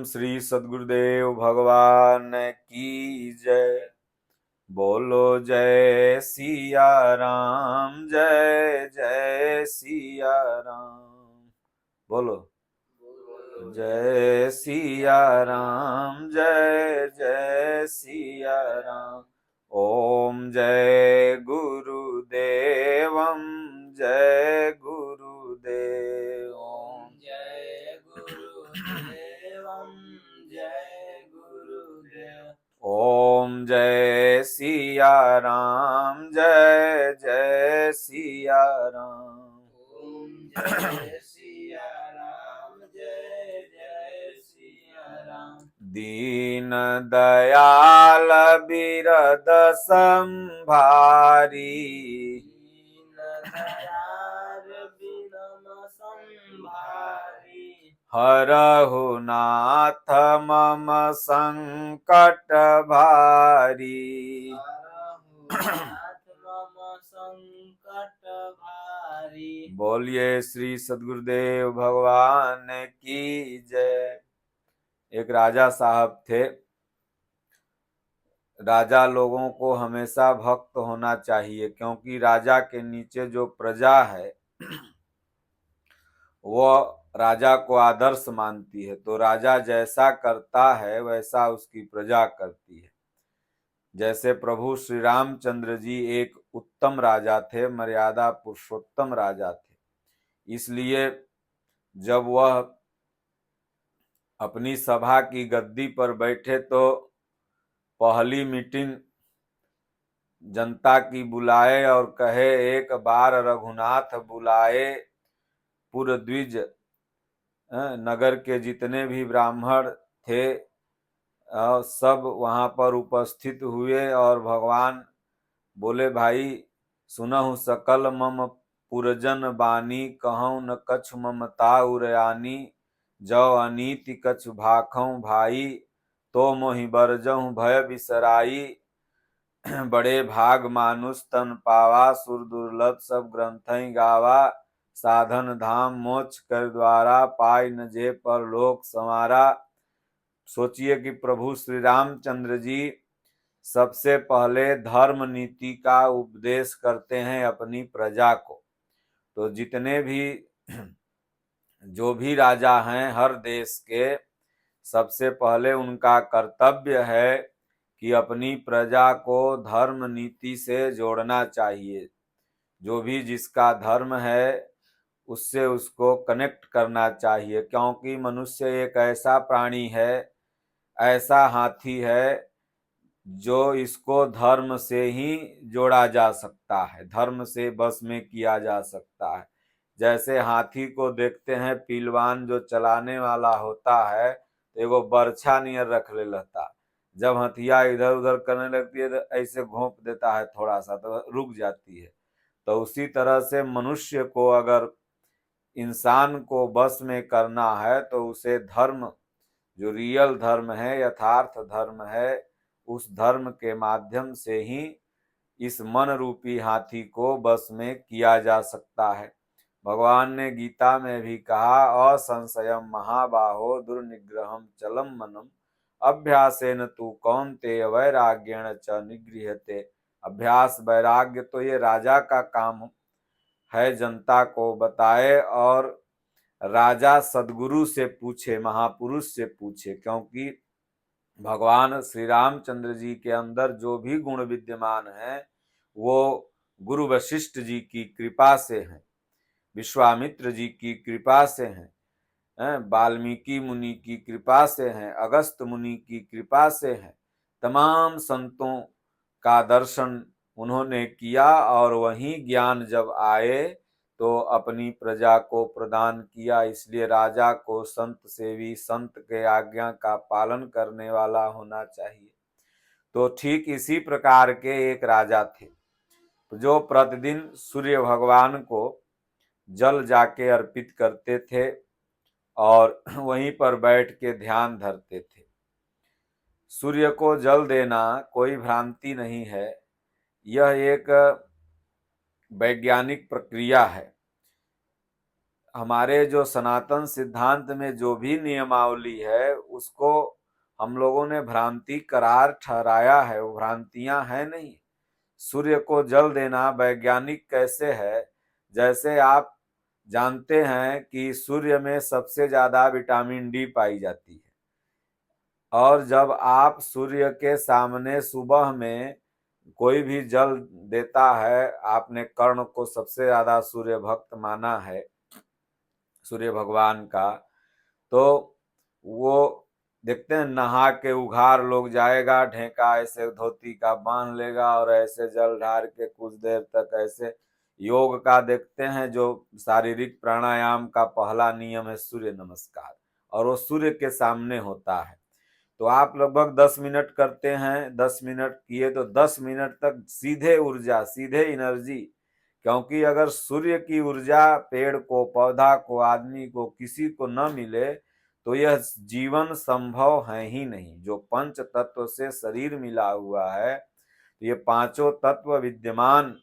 श्री सद्गुरुदेव भगवान की जय। बोलो जय सिया राम, जय जय सिया राम। बोलो जय सिया राम, जय जय सिया राम। ओम जय गुरुदेवम, जय गुरुदेव। ओम जय गुरुदेवम, जय गुरुदेव। ओम जय सिया राम, जय जय सिया राम। ओम जय सिया राम, जय जय सिया राम। दीन दयाल बिरद संभारी, दीन दयाल बिनम संभारी। हरहु नाथ मम संकट भारी। हरहु नाथ मम संकट भारी। बोलिए श्री सद्गुरुदेव भगवान की जय। एक राजा साहब थे। राजा लोगों को हमेशा भक्त होना चाहिए, क्योंकि राजा के नीचे जो प्रजा है वो राजा को आदर्श मानती है। तो राजा जैसा करता है वैसा उसकी प्रजा करती है। जैसे प्रभु श्री रामचंद्र जी एक उत्तम राजा थे, मर्यादा पुरुषोत्तम राजा थे। इसलिए जब वह अपनी सभा की गद्दी पर बैठे तो पहली मीटिंग जनता की बुलाए और कहे, एक बार रघुनाथ बुलाए पुर द्विज। नगर के जितने भी ब्राह्मण थे सब वहां पर उपस्थित हुए और भगवान बोले, भाई सुनहु सकल मम पुरजन बानी, कहूँ न कछु ममता उरयानी। जौ अनीति कछु भाखऊं भाई, तो मोहि बरजहु भय बिसराई। बड़े भाग मानुष तन पावा, सुर दुर्लभ सब ग्रंथई गावा। साधन धाम मोक्ष कर द्वारा, पाई न जे परलोक संवारा। सोचिए कि प्रभु श्री रामचंद्र जी सबसे पहले धर्म नीति का उपदेश करते हैं अपनी प्रजा को। तो जितने भी जो भी राजा हैं हर देश के, सबसे पहले उनका कर्तव्य है कि अपनी प्रजा को धर्म नीति से जोड़ना चाहिए। जो भी जिसका धर्म है उससे उसको कनेक्ट करना चाहिए, क्योंकि मनुष्य एक ऐसा प्राणी है, ऐसा हाथी है जो इसको धर्म से ही जोड़ा जा सकता है, धर्म से बस में किया जा सकता है। जैसे हाथी को देखते हैं, पीलवान जो चलाने वाला होता है तो एगो बर्छा नियर रख ले रहता, जब हथिया इधर उधर करने लगती है तो ऐसे घोंप देता है थोड़ा सा तो रुक जाती है। तो उसी तरह से मनुष्य को अगर इंसान को बस में करना है तो उसे धर्म, जो रियल धर्म है, यथार्थ धर्म है, उस धर्म के माध्यम से ही इस मन रूपी हाथी को बस में किया जा सकता है। भगवान ने गीता में भी कहा, असंशयम महाबाहो दुर्निग्रहम चलम मनम, अभ्यासेन तु कौन्तेय वैराग्येण च निगृह्यते। अभ्यास वैराग्य तो ये राजा का काम है, जनता को बताए और राजा सदगुरु से पूछे, महापुरुष से पूछे, क्योंकि भगवान श्री रामचंद्र जी के अंदर जो भी गुण विद्यमान है वो गुरु वशिष्ठ जी की कृपा से हैं, विश्वामित्र जी की कृपा से हैं, वाल्मीकि मुनि की कृपा से हैं, अगस्त मुनि की कृपा से हैं। तमाम संतों का दर्शन उन्होंने किया और वही ज्ञान जब आए तो अपनी प्रजा को प्रदान किया। इसलिए राजा को संत सेवी, संत के आज्ञा का पालन करने वाला होना चाहिए। तो ठीक इसी प्रकार के एक राजा थे जो प्रतिदिन सूर्य भगवान को जल जाके अर्पित करते थे और वहीं पर बैठ के ध्यान धरते थे। सूर्य को जल देना कोई भ्रांति नहीं है, यह एक वैज्ञानिक प्रक्रिया है। हमारे जो सनातन सिद्धांत में जो भी नियमावली है उसको हम लोगों ने भ्रांति करार ठहराया है, वो भ्रांतियां हैं नहीं। सूर्य को जल देना वैज्ञानिक कैसे है, जैसे आप जानते हैं कि सूर्य में सबसे ज्यादा विटामिन डी पाई जाती है, और जब आप सूर्य के सामने सुबह में कोई भी जल देता है, आपने कर्ण को सबसे ज्यादा सूर्य भक्त माना है, सूर्य भगवान का, तो वो देखते हैं नहा के उघार लोग जाएगा, ढेका ऐसे धोती का बांध लेगा और ऐसे जल ढार के कुछ देर तक ऐसे योग का देखते हैं। जो शारीरिक प्राणायाम का पहला नियम है सूर्य नमस्कार, और वो सूर्य के सामने होता है। तो आप लगभग 10 मिनट करते हैं, 10 मिनट किए तो 10 मिनट तक सीधे ऊर्जा, सीधे एनर्जी, क्योंकि अगर सूर्य की ऊर्जा पेड़ को, पौधा को, आदमी को, किसी को न मिले तो यह जीवन संभव है ही नहीं। जो पंच तत्व से शरीर मिला हुआ है, ये पांचों तत्व विद्यमान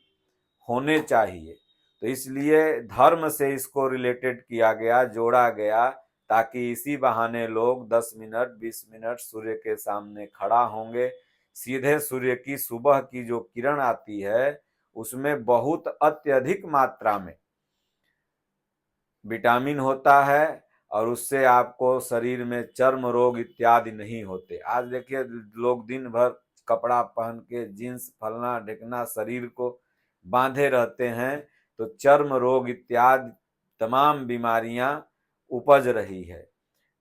होने चाहिए। तो इसलिए धर्म से इसको रिलेटेड किया गया, जोड़ा गया, ताकि इसी बहाने लोग 10 मिनट 20 मिनट सूर्य के सामने खड़ा होंगे। सीधे सूर्य की सुबह की जो किरण आती है उसमें बहुत अत्यधिक मात्रा में विटामिन होता है, और उससे आपको शरीर में चर्म रोग इत्यादि नहीं होते। आज देखिए लोग दिन भर कपड़ा पहन के जींस फलना ढिकना शरीर को बांधे रहते हैं, तो चर्म रोग इत्यादि तमाम बीमारियां उपज रही है।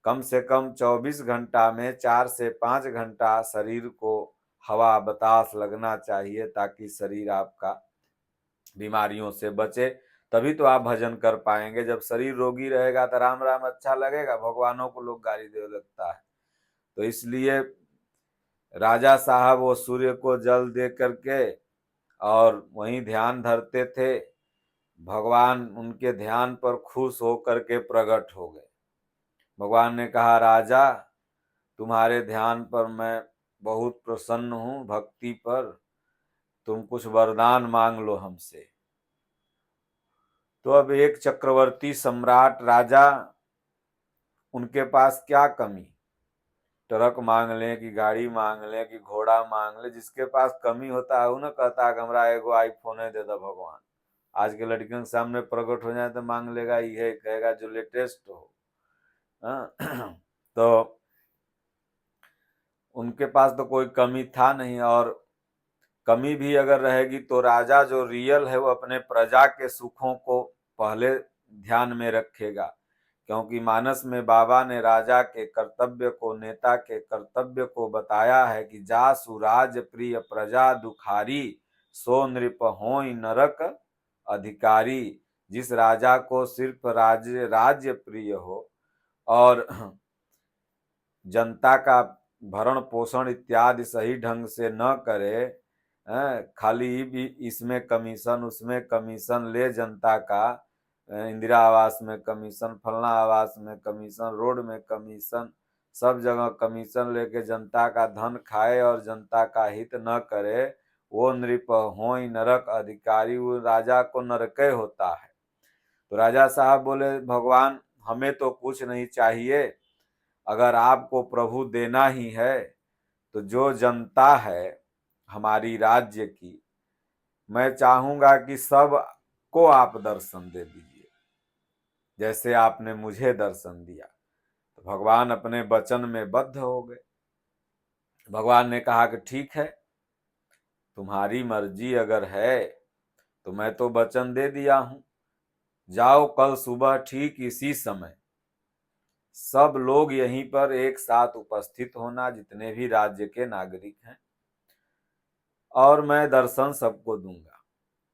कम से कम 24 घंटा में 4 से 5 घंटा शरीर को हवा बतास लगना चाहिए, ताकि शरीर आपका बीमारियों से बचे। तभी तो आप भजन कर पाएंगे। जब शरीर रोगी रहेगा तो राम राम अच्छा लगेगा, भगवानों को लोग गाली दे लगता है। तो इसलिए राजा साहब वो सूर्य को जल दे करके और वहीं ध्यान धरते थे। भगवान उनके ध्यान पर खुश होकर के प्रकट हो गए। भगवान ने कहा, राजा तुम्हारे ध्यान पर मैं बहुत प्रसन्न हूं, भक्ति पर, तुम कुछ वरदान मांग लो हमसे। तो अब एक चक्रवर्ती सम्राट राजा, उनके पास क्या कमी, ट्रक मांग लें कि गाड़ी मांग लें कि घोड़ा मांग लें, जिसके पास कमी होता है वो ना कहता है कि हमरा एगो आईफोन दे दो भगवान। आज के लड़कियों के सामने प्रकट हो जाए तो मांग लेगा, ये कहेगा जो लेटेस्ट हो। तो उनके पास तो कोई कमी था नहीं, और कमी भी अगर रहेगी तो राजा जो रियल है वो अपने प्रजा के सुखों को पहले ध्यान में रखेगा। क्योंकि मानस में बाबा ने राजा के कर्तव्य को, नेता के कर्तव्य को बताया है कि जासु राज प्रिय प्रजा दुखारी, सो नृप होई नरक अधिकारी। जिस राजा को सिर्फ राज्य प्रिय हो और जनता का भरण पोषण इत्यादि सही ढंग से न करे, खाली भी इसमें कमीशन उसमें कमीशन ले जनता का, इंदिरा आवास में कमीशन, फलना आवास में कमीशन, रोड में कमीशन, सब जगह कमीशन लेके जनता का धन खाए और जनता का हित न करे, वो नृप होई नरक अधिकारी, वो राजा को नरक होता है। तो राजा साहब बोले, भगवान हमें तो कुछ नहीं चाहिए, अगर आपको प्रभु देना ही है तो जो जनता है हमारी राज्य की, मैं चाहूंगा कि सब को आप दर्शन दे दीजिए जैसे आपने मुझे दर्शन दिया। तो भगवान अपने वचन में बद्ध हो गए। भगवान ने कहा कि ठीक है, तुम्हारी मर्जी अगर है तो मैं तो वचन दे दिया हूं, जाओ कल सुबह ठीक इसी समय सब लोग यहीं पर एक साथ उपस्थित होना, जितने भी राज्य के नागरिक हैं, और मैं दर्शन सबको दूंगा।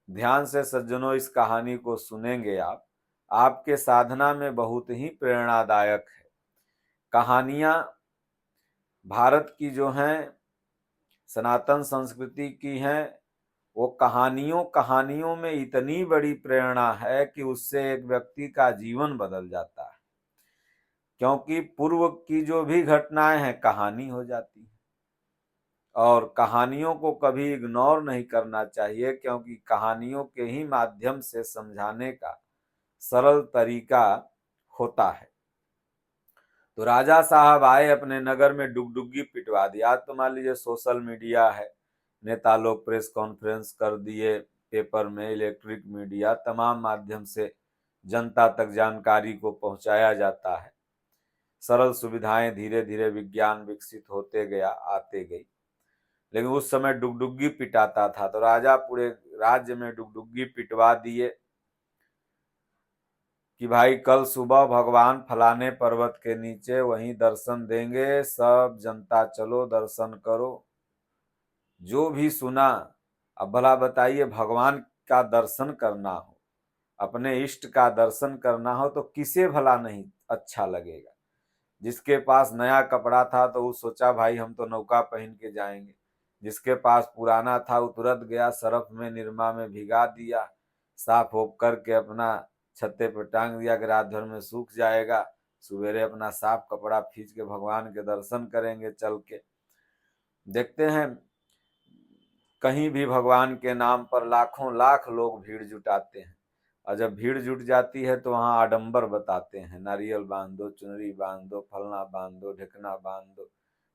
ध्यान से सज्जनों इस कहानी को सुनेंगे आप, आपके साधना में बहुत ही प्रेरणादायक है। कहानियां भारत की जो हैं, सनातन संस्कृति की हैं, वो कहानियों में इतनी बड़ी प्रेरणा है कि उससे एक व्यक्ति का जीवन बदल जाता है। क्योंकि पूर्व की जो भी घटनाएं हैं कहानी हो जाती है, और कहानियों को कभी इग्नोर नहीं करना चाहिए, क्योंकि कहानियों के ही माध्यम से समझाने का सरल तरीका होता है। तो राजा साहब आए, अपने नगर में डुगडुगी पिटवा दी। आज तो मान लीजिए सोशल मीडिया है, नेता लोग प्रेस कॉन्फ्रेंस कर दिए, पेपर में, इलेक्ट्रिक मीडिया, तमाम माध्यम से जनता तक जानकारी को पहुंचाया जाता है। सरल सुविधाएं धीरे धीरे विज्ञान विकसित होते गया, आते गई। लेकिन उस समय डुगडुगी पिटाता था, तो राजा पूरे राज्य में डुगडुगी पिटवा दिए कि भाई कल सुबह भगवान फलाने पर्वत के नीचे वहीं दर्शन देंगे, सब जनता चलो दर्शन करो। जो भी सुना, अब भला बताइए, भगवान का दर्शन करना हो, अपने इष्ट का दर्शन करना हो तो किसे भला नहीं अच्छा लगेगा। जिसके पास नया कपड़ा था तो वो सोचा भाई हम तो नौका पहन के जाएंगे, जिसके पास पुराना था वो तुरंत गया सरफ में, निरमा में भिगा दिया, साफ हो करके अपना छत्ते पर टांग दिया कि रात भर में सूख जाएगा, सवेरे अपना साफ कपड़ा खींच के भगवान के दर्शन करेंगे चल के। देखते हैं कहीं भी भगवान के नाम पर लाखों लाख लोग भीड़ जुटाते हैं, और जब भीड़ जुट जाती है तो वहां आडंबर बताते हैं, नारियल बांध दो, चुनरी बांध दो, फलना बांध दो, ढिकना बांध दो।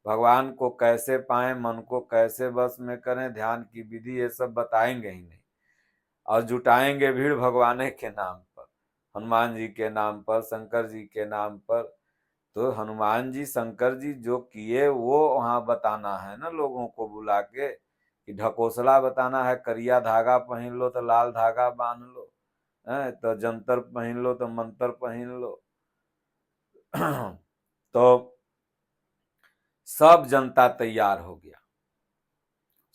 भगवान को कैसे पाएं, मन को कैसे बस में करें, ध्यान की विधि, ये सब बताएंगे ही नहीं, और जुटाएंगे भीड़ भगवान के नाम पर, हनुमान जी के नाम पर, शंकर जी के नाम पर। तो हनुमान जी शंकर जी जो किए वो वहां बताना है ना, लोगों को बुला के कि ढकोसला बताना है, करिया धागा पहन लो तो लाल धागा बांध लो, है तो जंतर पहन लो तो मंत्र पहन लो। तो सब जनता तैयार हो गया।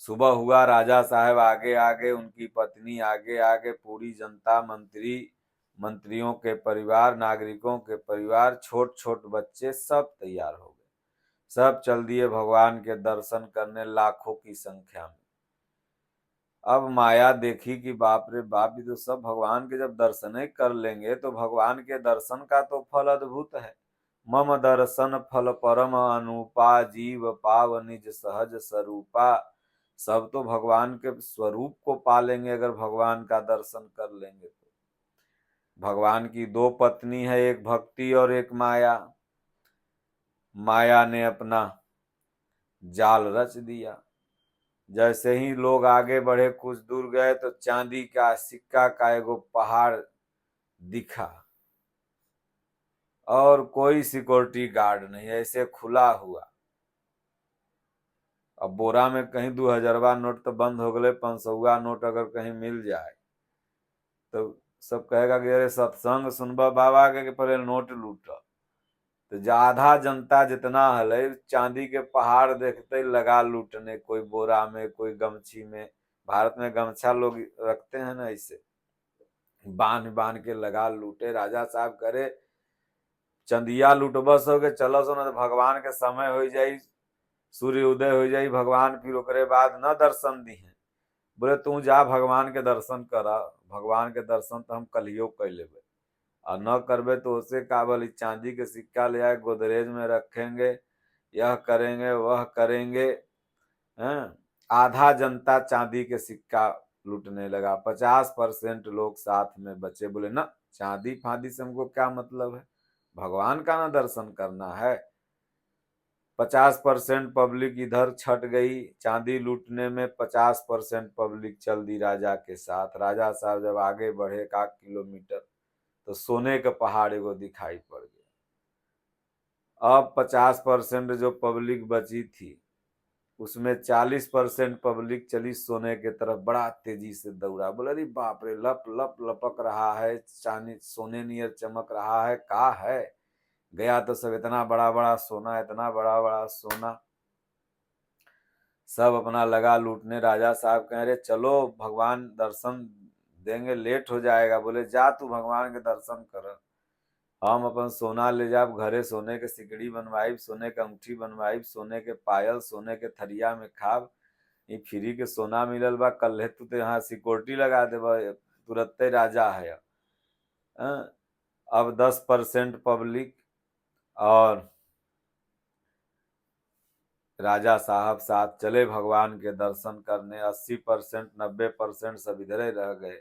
सुबह हुआ, राजा साहब आगे आगे, उनकी पत्नी आगे आगे, पूरी जनता, मंत्रियों के परिवार, नागरिकों के परिवार, छोट छोट बच्चे, सब तैयार हो गए। सब चल दिए भगवान के दर्शन करने, लाखों की संख्या में। अब माया देखी कि बाप रे बाप, ये तो सब भगवान के जब दर्शन ही कर लेंगे तो भगवान के दर्शन का तो फल अद्भुत है। मम दर्शन फल परम अनुपा, जीव पाव निज सहज स्वरूपा। सब तो भगवान के स्वरूप को पालेंगे अगर भगवान का दर्शन कर लेंगे तो। भगवान की दो पत्नी है, एक भक्ति और एक माया। माया ने अपना जाल रच दिया। जैसे ही लोग आगे बढ़े, कुछ दूर गए तो चांदी का सिक्का का एगो पहाड़ दिखा, और कोई सिक्योरिटी गार्ड नहीं, ऐसे खुला हुआ। अब बोरा में कहीं 2000 नोट तो बंद हो गए, 500 नोट अगर कहीं मिल जाए तो सब कहेगा कि अरे सत्संग सुनबा बाबा के पहले नोट लूट। तो आधा जनता जितना हले, चांदी के पहाड़ देखते लगा लूटने, कोई बोरा में, कोई गमछी में। भारत में गमछा लोग रखते हैं ना, ऐसे बांध बांध के लगा लूटे। राजा साहब करे चंदिया लूटबस हो के चलो सो, न भगवान के समय हो जाई, सूर्य उदय हो जाई, भगवान फिर ओकरे बाद न दर्शन दी है। बोले तू जा भगवान के दर्शन करा, भगवान के दर्शन तो हम कलियो कर लेबे, और न करबे तो उसे का बोली चांदी के सिक्का ले आए गोदरेज में रखेंगे, यह करेंगे वह करेंगे। हैं, आधा जनता चांदी के सिक्का लूटने लगा, 50% लोग साथ में बचे। बोले ना, चांदी फांदी से हमको क्या मतलब है, भगवान का ना दर्शन करना है। 50% पब्लिक इधर छट गई चांदी लूटने में, 50% पब्लिक चल दी राजा के साथ। राजा साहब जब आगे बढ़े 1 किलोमीटर तो सोने का पहाड़ एगो दिखाई पड़ गया। अब 50% जो पब्लिक बची थी उसमें 40% पब्लिक चली सोने के तरफ, बड़ा तेजी से दौड़ा। बोले अरे बाप रे, लप लप लपक रहा है, चांदी सोने नियर चमक रहा है, का है। गया तो सब इतना बड़ा बड़ा सोना, इतना बड़ा बड़ा सोना। सब अपना लगा लूटने। राजा साहब कह रहे चलो भगवान दर्शन देंगे, लेट हो जाएगा। बोले जा तू भगवान के दर्शन कर, हम अपन सोना ले जाब घरे, सोने के सिकड़ी बनवाई, सोने के अंगूठी बनवाई, सोने के पायल, सोने के थरिया में खाब। ये फ्री के सोना मिलल बा, कल तू तो यहाँ सिक्योरिटी लगा देबा, तुरंत राजा है। अब 10% पब्लिक और राजा साहब साथ चले भगवान के दर्शन करने। 80% 90% सब इधर ही रह गए।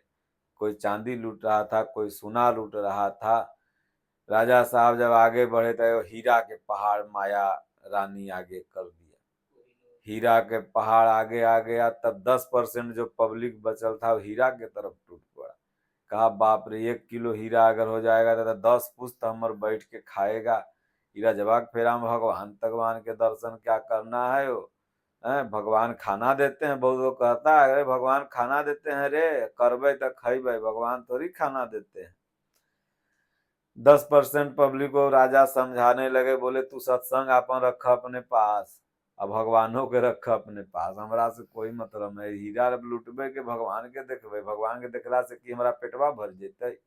कोई चांदी लूट रहा था, कोई सोना लूट रहा था। राजा साहब जब आगे बढ़े तो हीरा के पहाड़ माया रानी आगे कर दिया। हीरा के पहाड़ आगे आ गया, तब 10% जो पब्लिक बचल था वो हीरा के तरफ टूट पड़ा। कहा बाप रे, 1 किलो हीरा अगर हो जाएगा तो 10 पुस्त हमर बैठ के खाएगा। हीरा जवाब फेरा में भगवान के दर्शन क्या करना है वो, भगवान खाना देते हैं। बहुत लोग कहता है अरे भगवान खाना देते हैं, रे करबे तो खैबे, भगवान थोड़ी खाना देते हैं। 10% पब्लिक को राजा समझाने लगे, बोले तू सत्संग अपन रख अपने पास, अब भगवानों के रख अपने पास, हमरा से कोई मतलब नहीं। हीरा लुटबे के भगवान के देखबे, भगवान के देखला से कि हमारा पेटवा भर जेते।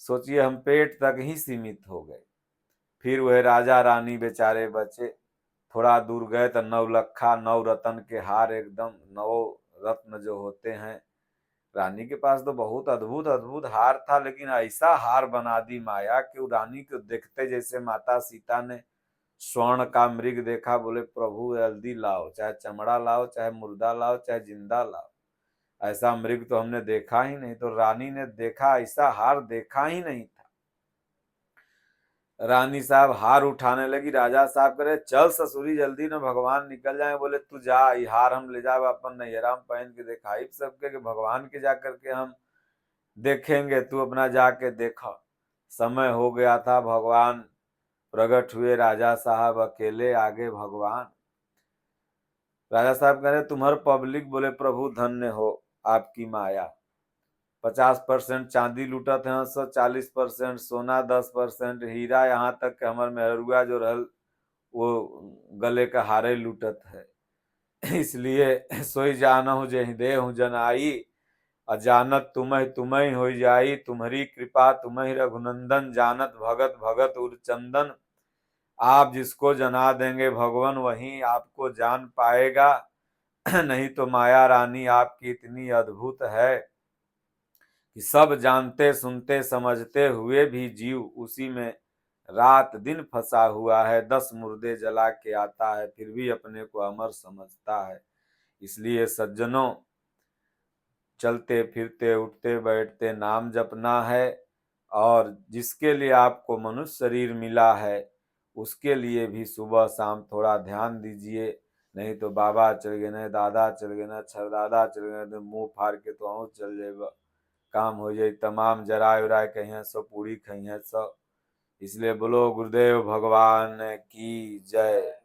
सोचिए हम पेट तक ही सीमित हो गए। फिर वह राजा रानी बेचारे बचे। थोड़ा दूर गए तो नवलखा 9 रत्न के हार, एकदम 9 रत्न जो होते हैं। रानी के पास तो बहुत अद्भुत अद्भुत हार था, लेकिन ऐसा हार बना दी माया कि रानी को देखते जैसे माता सीता ने स्वर्ण का मृग देखा, बोले प्रभु जल्दी लाओ, चाहे चमड़ा लाओ, चाहे मुर्दा लाओ, चाहे जिंदा लाओ, ऐसा मृग तो हमने देखा ही नहीं। तो रानी ने देखा, ऐसा हार देखा ही नहीं था। रानी साहब हार उठाने लगी, राजा साहब करे चल ससुरी जल्दी न भगवान निकल जाए। बोले तू जा, हार हम ले जाए अपन नैहरा में पहन के दिखाई सबके कि भगवान के जा करके हम देखेंगे, तू अपना जाके देखा। समय हो गया था, भगवान प्रकट हुए, राजा साहब अकेले आगे भगवान। राजा साहब कह रहे तुम्हारे पब्लिक, बोले प्रभु धन्य हो आपकी माया। 50% चांदी लूटत है, 40% सोना, 10% हीरा, यहाँ तक कि हमार मेहरुआ जो रहल वो गले का हारे लूटत है। इसलिए सोई जानहु जे हृदय हूँ जनाई, अजानत तुम्हें हो जाई, तुम्हारी कृपा तुम्हें रघुनंदन, जानत भगत भगत उरचंदन। आप जिसको जना देंगे भगवान वही आपको जान पाएगा। नहीं तो माया रानी आपकी इतनी अद्भुत है कि सब जानते सुनते समझते हुए भी जीव उसी में रात दिन फंसा हुआ है। 10 मुर्दे जला के आता है, फिर भी अपने को अमर समझता है। इसलिए सज्जनों, चलते फिरते उठते बैठते नाम जपना है, और जिसके लिए आपको मनुष्य शरीर मिला है उसके लिए भी सुबह शाम थोड़ा ध्यान दीजिए। नहीं तो बाबा चल गए न, दादा चल गए न, छरदादा चल गए न, मुंह फाड़ के तो अहूँ चल जाए, काम हो जाए, तमाम जराए उराए कहीं सब पूरी खई सब। इसलिए बोलो गुरुदेव भगवान की जय।